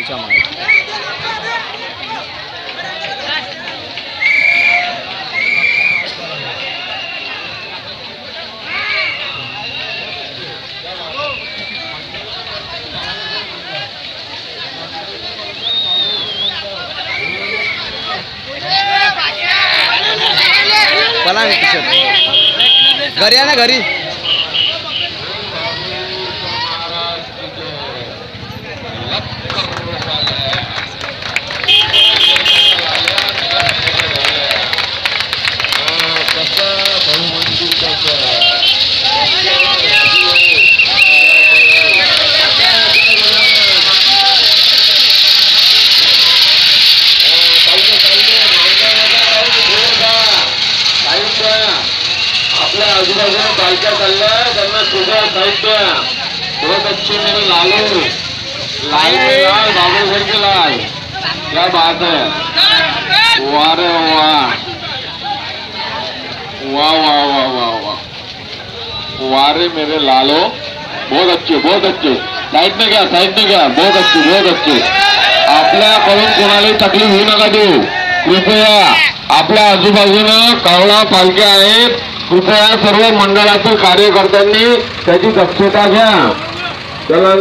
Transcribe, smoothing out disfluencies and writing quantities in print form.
पंचा माळ। चला घरी आहे ना घरी। आजूबाजूला बाइका चलना करना सुबह साहित्य बहुत अच्छे मेरे लालू लाल में लाल बाबू घर के लाल क्या बात है। वाह रे वाह वाह वाह वाह वाह वाह वाह रे मेरे लालो बहुत अच्छे साइड में क्या बहुत अच्छे। आपल्याकडून कोणालाही तकलीफ होऊ नका देऊ कृपया। आपल्या आजूबाजूला कावळा पालख्या आहेत, कृपया सर्व मंडळातील कार्यकर्त्यांनी त्याची दक्षता घ्या। चला